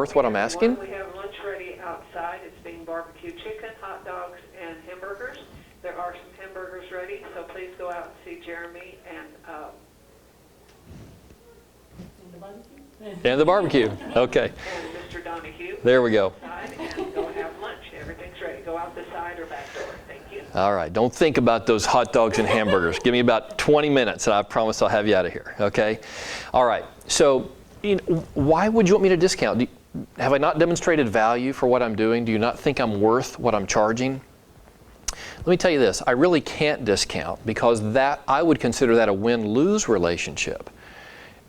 worth what I'm asking? We have lunch ready outside. It's being barbecue chicken, hot dogs, and hamburgers. There are some hamburgers ready, so please go out and see Jeremy And the barbecue. Okay. and Mr. Donahue. There we go. And go have lunch. Everything's ready. Go out the side or back door. Thank you. All right. Don't think about those hot dogs and hamburgers. Give me about 20 minutes, and I promise I'll have you out of here. Okay? All right. So, why would you want me to discount? Have I not demonstrated value for what I'm doing? Do you not think I'm worth what I'm charging? Let me tell you this. I really can't discount because I would consider that a win-lose relationship.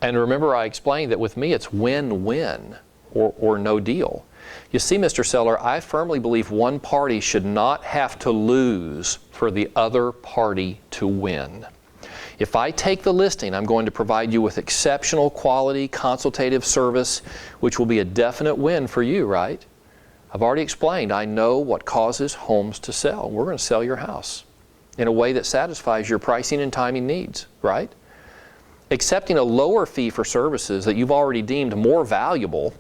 And remember, I explained that with me, it's win-win or no deal. You see, Mr. Seller, I firmly believe one party should not have to lose for the other party to win. If I take the listing, I'm going to provide you with exceptional quality consultative service, which will be a definite win for you, right? I've already explained, I know what causes homes to sell. We're going to sell your house in a way that satisfies your pricing and timing needs, right? Accepting a lower fee for services that you've already deemed more valuable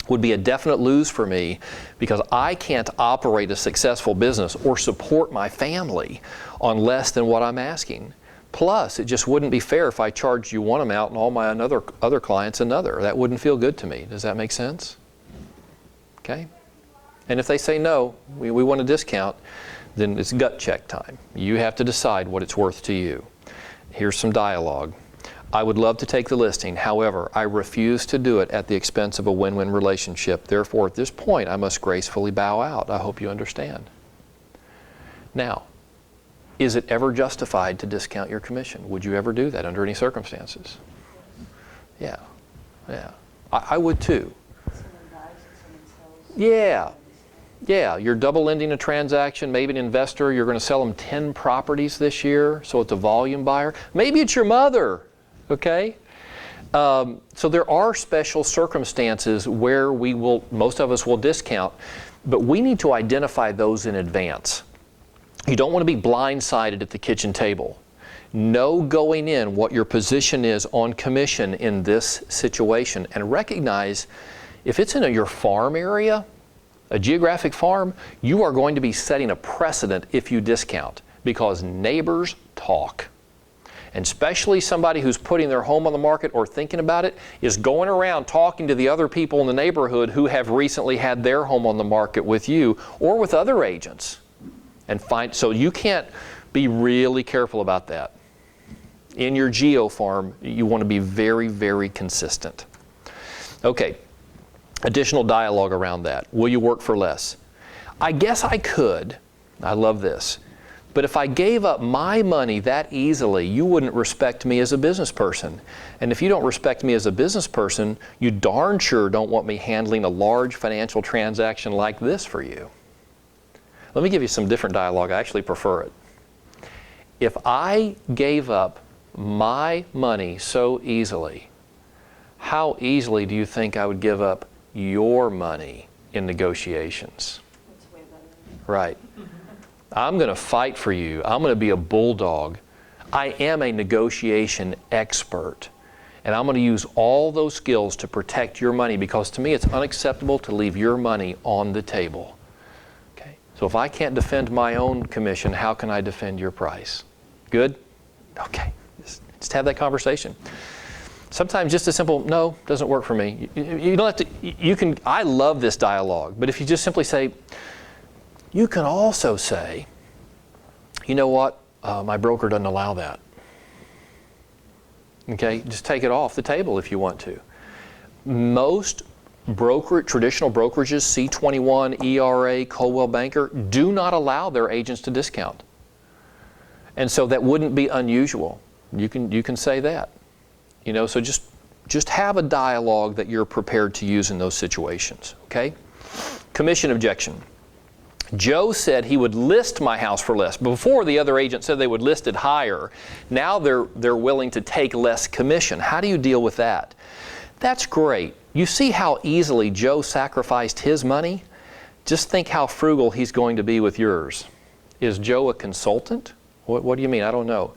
would be a definite lose for me because I can't operate a successful business or support my family on less than what I'm asking. Plus, it just wouldn't be fair if I charged you one amount and all my other clients another. That wouldn't feel good to me. Does that make sense? Okay? And if they say no, we want a discount, then it's gut check time. You have to decide what it's worth to you. Here's some dialogue. I would love to take the listing. However, I refuse to do it at the expense of a win-win relationship. Therefore, at this point, I must gracefully bow out. I hope you understand. Now, is it ever justified to discount your commission? Would you ever do that under any circumstances? Yeah. I would too. Yeah. You're double ending a transaction, maybe an investor, you're going to sell them 10 properties this year, so it's a volume buyer. Maybe it's your mother. Okay? So there are special circumstances where most of us will discount, but we need to identify those in advance. You don't want to be blindsided at the kitchen table. Know going in what your position is on commission in this situation and recognize if it's in your farm area, a geographic farm, you are going to be setting a precedent if you discount because neighbors talk. And especially somebody who's putting their home on the market or thinking about it is going around talking to the other people in the neighborhood who have recently had their home on the market with you or with other agents. So you can't be really careful about that. In your geo farm, you want to be very, very consistent. Okay, additional dialogue around that. Will you work for less? I guess I could. I love this. But if I gave up my money that easily, you wouldn't respect me as a business person. And if you don't respect me as a business person, you darn sure don't want me handling a large financial transaction like this for you. Let me give you some different dialogue. I actually prefer it. If I gave up my money so easily, how easily do you think I would give up your money in negotiations? That's way better. Right. I'm going to fight for you. I'm going to be a bulldog. I am a negotiation expert. And I'm going to use all those skills to protect your money because to me it's unacceptable to leave your money on the table. Okay? So if I can't defend my own commission, how can I defend your price? Good? Okay. Just have that conversation. Sometimes just a simple, no, doesn't work for me. You don't have to, I love this dialogue, but if you just simply say, you can also say, you know what, my broker doesn't allow that. Okay, just take it off the table if you want to. Most traditional brokerages, C21, ERA, Coldwell Banker, do not allow their agents to discount. And so that wouldn't be unusual. You can say that. You know, so just have a dialogue that you're prepared to use in those situations, okay? Commission objection. Joe said he would list my house for less. Before, the other agent said they would list it higher. Now they're willing to take less commission. How do you deal with that? That's great. You see how easily Joe sacrificed his money? Just think how frugal he's going to be with yours. Is Joe a consultant? What do you mean? I don't know.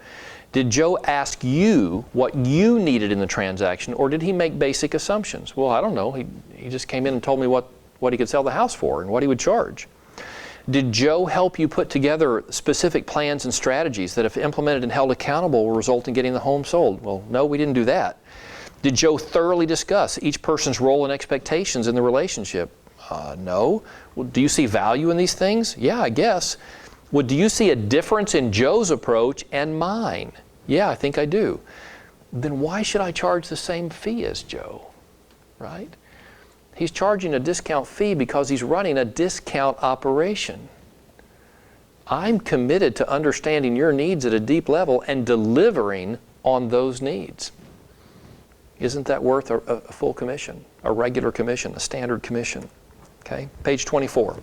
Did Joe ask you what you needed in the transaction, or did he make basic assumptions? Well, I don't know. He just came in and told me what he could sell the house for and what he would charge. Did Joe help you put together specific plans and strategies that, if implemented and held accountable, will result in getting the home sold? Well, no, we didn't do that. Did Joe thoroughly discuss each person's role and expectations in the relationship? No. Well, do you see value in these things? Yeah, I guess. Well, do you see a difference in Joe's approach and mine? Yeah, I think I do. Then why should I charge the same fee as Joe, right? He's charging a discount fee because he's running a discount operation. I'm committed to understanding your needs at a deep level and delivering on those needs. Isn't that worth a full commission, a regular commission, a standard commission? Okay, page 24.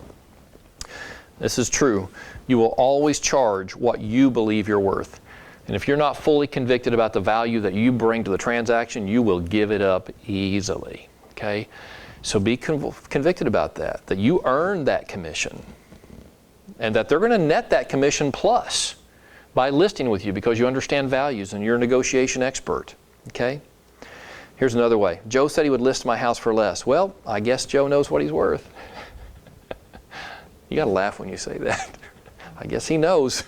This is true. You will always charge what you believe you're worth. And if you're not fully convicted about the value that you bring to the transaction, you will give it up easily. Okay? So be convicted about that you earned that commission, and that they're going to net that commission plus by listing with you because you understand values and you're a negotiation expert. Okay? Here's another way. Joe said he would list my house for less. Well, I guess Joe knows what he's worth. You got to laugh when you say that. I guess he knows.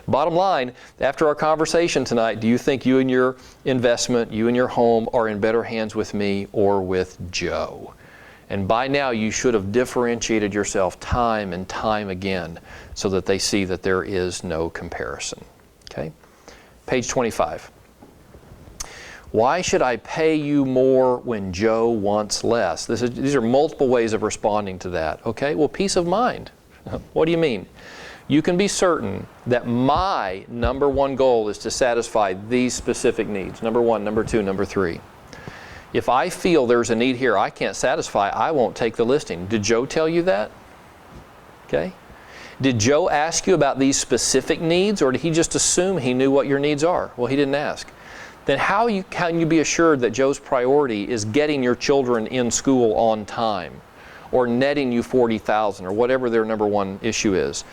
Bottom line, after our conversation tonight, do you think you and your investment, you and your home are in better hands with me or with Joe? And by now you should have differentiated yourself time and time again so that they see that there is no comparison. Okay? Page 25. Why should I pay you more when Joe wants less? These are multiple ways of responding to that. Okay? Well, peace of mind. What do you mean? You can be certain that my number one goal is to satisfy these specific needs. Number one, number two, number three. If I feel there's a need here I can't satisfy, I won't take the listing. Did Joe tell you that? Okay. Did Joe ask you about these specific needs, or did he just assume he knew what your needs are? Well, he didn't ask. Then how can you be assured that Joe's priority is getting your children in school on time, or netting you $40,000, or whatever their number one issue is?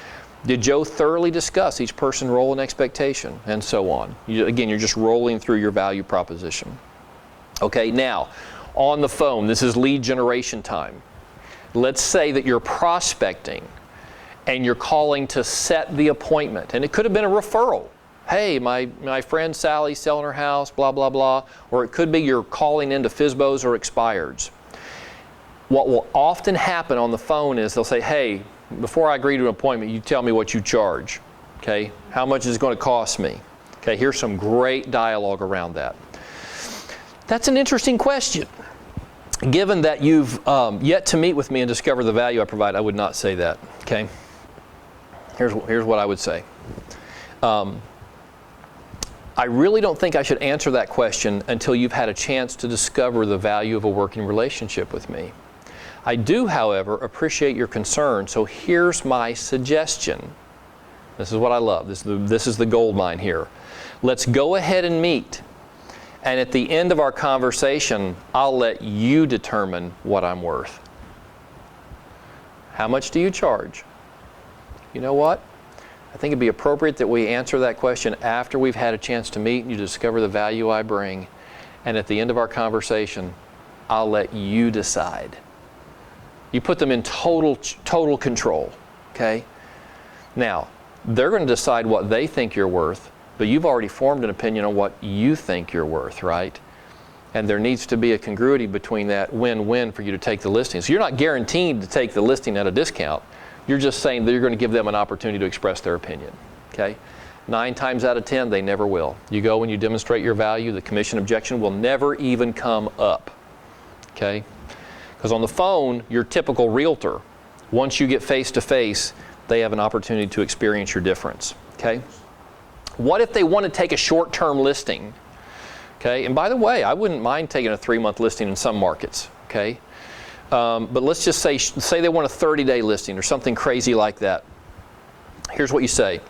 Did Joe thoroughly discuss each person's role and expectation, and so on? Again, you're just rolling through your value proposition. Okay, now, on the phone, this is lead generation time. Let's say that you're prospecting and you're calling to set the appointment, and it could have been a referral. Hey, my friend Sally's selling her house, blah, blah, blah. Or it could be you're calling into FSBOs or expireds. What will often happen on the phone is they'll say, hey, before I agree to an appointment, you tell me what you charge. Okay, how much is it going to cost me? Okay, here's some great dialogue around that. That's an interesting question. Given that you've yet to meet with me and discover the value I provide, I would not say that. Okay, here's what I would say. I really don't think I should answer that question until you've had a chance to discover the value of a working relationship with me. I do, however, appreciate your concern, so here's my suggestion. This is what I love. This is the gold mine here. Let's go ahead and meet. And at the end of our conversation, I'll let you determine what I'm worth. How much do you charge? You know what? I think it'd be appropriate that we answer that question after we've had a chance to meet and you discover the value I bring. And at the end of our conversation, I'll let you decide. You put them in total control, okay? Now, they're going to decide what they think you're worth, but you've already formed an opinion on what you think you're worth, right? And there needs to be a congruity between that win-win for you to take the listing. So you're not guaranteed to take the listing at a discount. You're just saying that you're going to give them an opportunity to express their opinion, okay? 9 times out of 10, they never will. You go and you demonstrate your value, the commission objection will never even come up, okay? Because on the phone, your typical realtor, once you get face-to-face, they have an opportunity to experience your difference, okay? What if they want to take a short-term listing, okay? And by the way, I wouldn't mind taking a 3-month listing in some markets, okay? But let's just say they want a 30-day listing or something crazy like that. Here's what you say.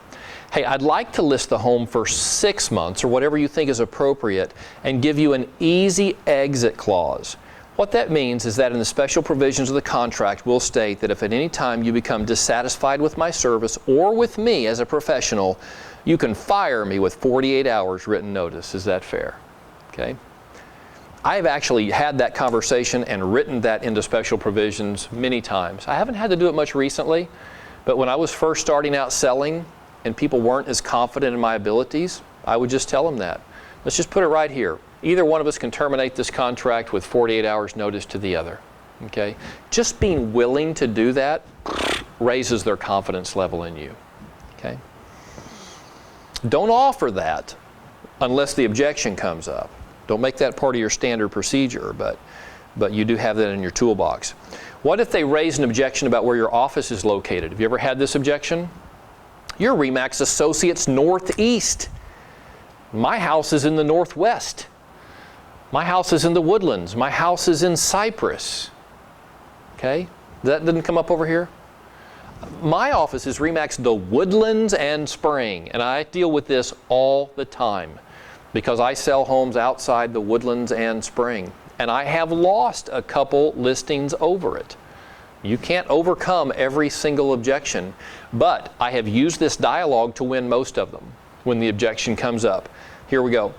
Hey, I'd like to list the home for 6 months or whatever you think is appropriate and give you an easy exit clause. What that means is that in the special provisions of the contract will state that if at any time you become dissatisfied with my service or with me as a professional, you can fire me with 48 hours written notice. Is that fair? Okay. I've actually had that conversation and written that into special provisions many times. I haven't had to do it much recently, but when I was first starting out selling and people weren't as confident in my abilities, I would just tell them that. Let's just put it right here. Either one of us can terminate this contract with 48 hours notice to the other. Okay? Just being willing to do that raises their confidence level in you. Okay? Don't offer that unless the objection comes up. Don't make that part of your standard procedure, but you do have that in your toolbox. What if they raise an objection about where your office is located? Have you ever had this objection? You're RE/MAX Associates Northeast. My house is in the Northwest. My house is in the Woodlands. My house is in Cypress. Okay? That didn't come up over here? My office is RE/MAX the Woodlands and Spring, and I deal with this all the time because I sell homes outside the Woodlands and Spring, and I have lost a couple listings over it. You can't overcome every single objection, but I have used this dialogue to win most of them when the objection comes up. Here we go.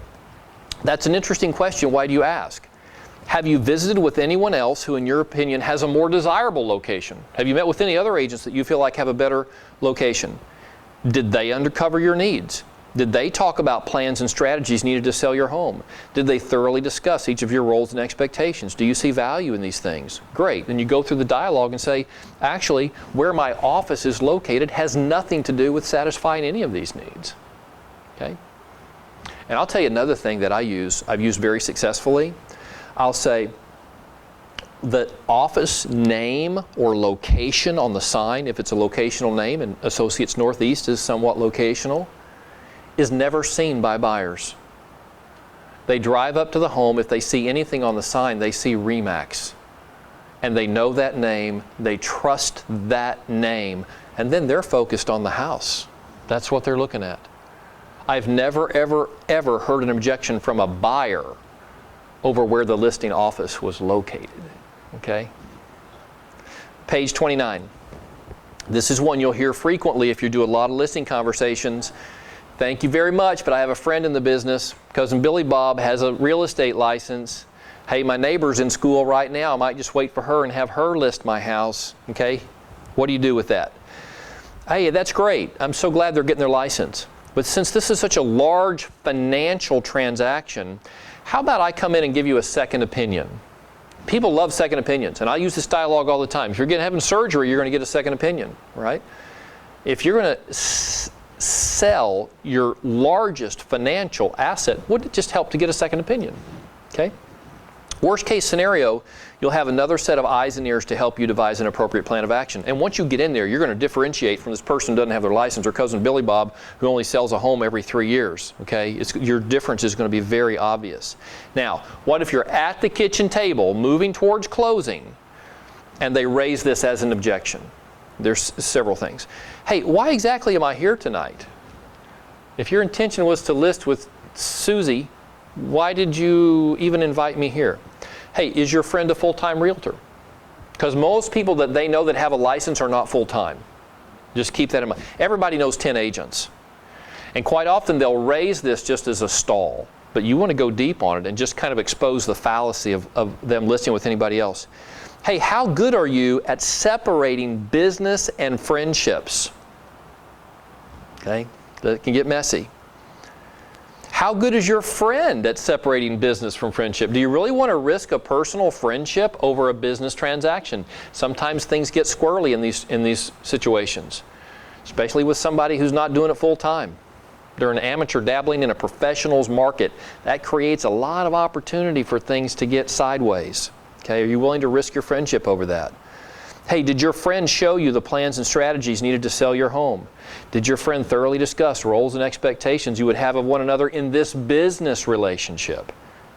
That's an interesting question. Why do you ask? Have you visited with anyone else who, in your opinion, has a more desirable location? Have you met with any other agents that you feel like have a better location? Did they uncover your needs? Did they talk about plans and strategies needed to sell your home? Did they thoroughly discuss each of your roles and expectations? Do you see value in these things? Great. Then you go through the dialogue and say, actually, where my office is located has nothing to do with satisfying any of these needs. Okay? And I'll tell you another thing that I've used very successfully. I'll say the office name or location on the sign, if it's a locational name, and Associates Northeast is somewhat locational, is never seen by buyers. They drive up to the home. If they see anything on the sign, they see RE/MAX. And they know that name, they trust that name, and then they're focused on the house. That's what they're looking at. I've never, ever, ever heard an objection from a buyer over where the listing office was located. Okay? Page 29. This is one you'll hear frequently if you do a lot of listing conversations. Thank you very much, but I have a friend in the business. Cousin Billy Bob has a real estate license. Hey, my neighbor's in school right now. I might just wait for her and have her list my house. Okay? What do you do with that? Hey, that's great. I'm so glad they're getting their license. But since this is such a large financial transaction, how about I come in and give you a second opinion? People love second opinions, and I use this dialogue all the time. If you're having surgery, you're going to get a second opinion, right? If you're going to sell your largest financial asset, wouldn't it just help to get a second opinion? Okay? Worst case scenario, you'll have another set of eyes and ears to help you devise an appropriate plan of action. And once you get in there, you're going to differentiate from this person who doesn't have their license or Cousin Billy Bob who only sells a home every 3 years. Okay? Your difference is going to be very obvious. Now, what if you're at the kitchen table moving towards closing and they raise this as an objection? There's several things. Hey, why exactly am I here tonight? If your intention was to list with Susie, why did you even invite me here? Hey, is your friend a full-time realtor? Because most people that they know that have a license are not full-time. Just keep that in mind. Everybody knows 10 agents. And quite often they'll raise this just as a stall. But you want to go deep on it and just kind of expose the fallacy of them listing with anybody else. Hey, how good are you at separating business and friendships? Okay, that can get messy. How good is your friend at separating business from friendship? Do you really want to risk a personal friendship over a business transaction? Sometimes things get squirrely in these situations, especially with somebody who's not doing it full time. They're an amateur dabbling in a professional's market. That creates a lot of opportunity for things to get sideways. Okay, are you willing to risk your friendship over that? Hey, did your friend show you the plans and strategies needed to sell your home? Did your friend thoroughly discuss roles and expectations you would have of one another in this business relationship?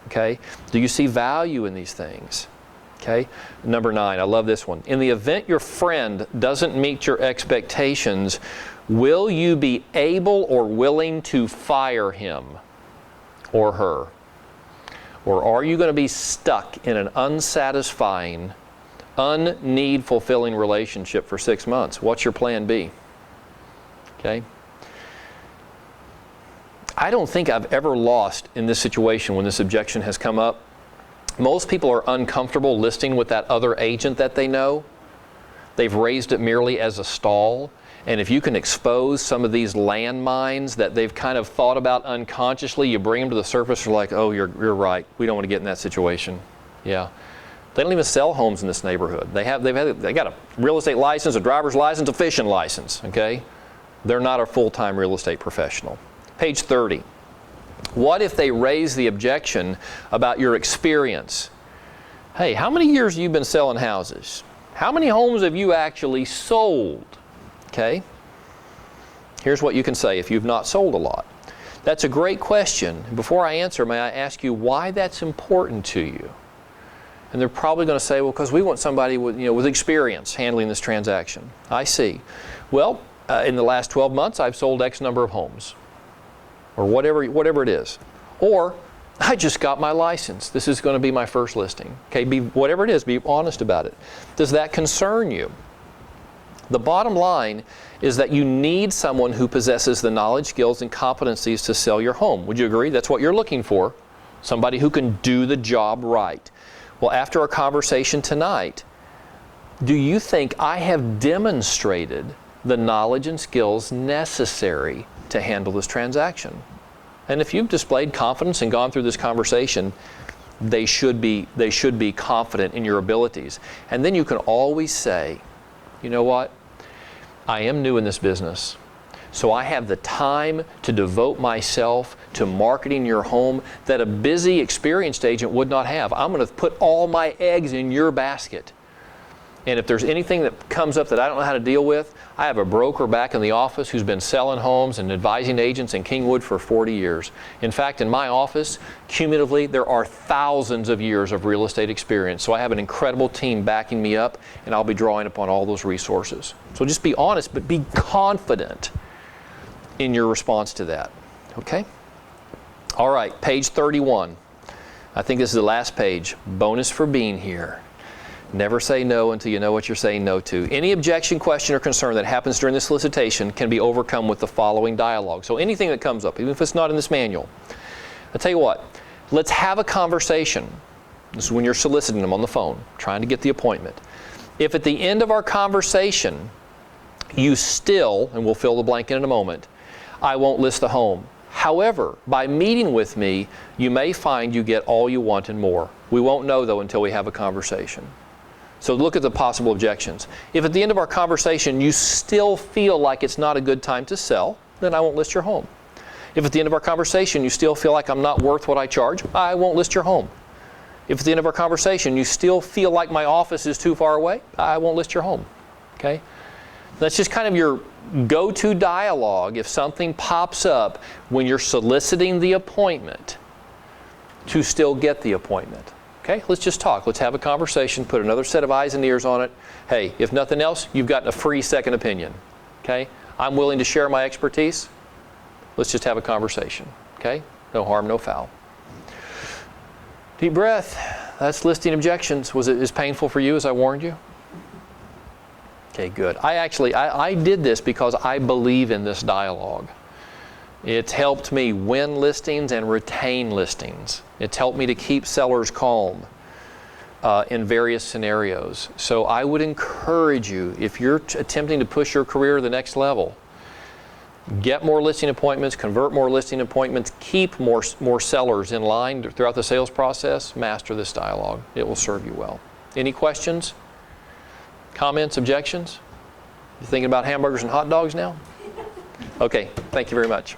Okay, do you see value in these things? Okay, number 9, I love this one. In the event your friend doesn't meet your expectations, will you be able or willing to fire him or her? Or are you going to be stuck in an unsatisfying, unneed fulfilling relationship for 6 months? What's your plan B? Okay? I don't think I've ever lost in this situation when this objection has come up. Most people are uncomfortable listing with that other agent that they know. They've raised it merely as a stall. And if you can expose some of these landmines that they've kind of thought about unconsciously, you bring them to the surface, you're like, oh, you're right. We don't want to get in that situation. Yeah. They don't even sell homes in this neighborhood. They got a real estate license, a driver's license, a fishing license, okay? They're not a full-time real estate professional. Page 30. What if they raise the objection about your experience? Hey, how many years have you been selling houses? How many homes have you actually sold? Okay? Here's what you can say if you've not sold a lot. That's a great question. Before I answer, may I ask you why that's important to you? And they're probably going to say, well, because we want somebody with experience handling this transaction. I see. Well, in the last 12 months, I've sold X number of homes. Or whatever it is. Or, I just got my license. This is going to be my first listing. Okay, whatever it is, be honest about it. Does that concern you? The bottom line is that you need someone who possesses the knowledge, skills, and competencies to sell your home. Would you agree? That's what you're looking for. Somebody who can do the job right. Well, after our conversation tonight, do you think I have demonstrated the knowledge and skills necessary to handle this transaction? And if you've displayed confidence and gone through this conversation, they should be confident in your abilities. And then you can always say, you know what? I am new in this business, so I have the time to devote myself to marketing your home that a busy, experienced agent would not have. I'm going to put all my eggs in your basket. And if there's anything that comes up that I don't know how to deal with, I have a broker back in the office who's been selling homes and advising agents in Kingwood for 40 years. In fact, in my office, cumulatively, there are thousands of years of real estate experience. So I have an incredible team backing me up, and I'll be drawing upon all those resources. So just be honest, but be confident in your response to that. Okay? All right, page 31. I think this is the last page. Bonus for being here. Never say no until you know what you're saying no to. Any objection, question, or concern that happens during the solicitation can be overcome with the following dialogue. So anything that comes up, even if it's not in this manual. I'll tell you what, let's have a conversation. This is when you're soliciting them on the phone, trying to get the appointment. If at the end of our conversation, you still, and we'll fill the blank in a moment, I won't list the home. However, by meeting with me, you may find you get all you want and more. We won't know, though, until we have a conversation. So look at the possible objections. If at the end of our conversation you still feel like it's not a good time to sell, then I won't list your home. If at the end of our conversation you still feel like I'm not worth what I charge, I won't list your home. If at the end of our conversation you still feel like my office is too far away, I won't list your home. Okay? That's just kind of your go-to dialogue if something pops up when you're soliciting the appointment to still get the appointment. Okay, let's just talk. Let's have a conversation, put another set of eyes and ears on it. Hey, if nothing else, you've gotten a free second opinion. Okay, I'm willing to share my expertise. Let's just have a conversation. Okay, no harm, no foul. Deep breath. That's listing objections. Was it as painful for you as I warned you? Okay, good. I did this because I believe in this dialogue. It's helped me win listings and retain listings. It's helped me to keep sellers calm in various scenarios. So I would encourage you, if you're attempting to push your career to the next level, get more listing appointments, convert more listing appointments, keep more sellers in line throughout the sales process, master this dialogue. It will serve you well. Any questions? Comments, objections? You thinking about hamburgers and hot dogs now? Okay, thank you very much.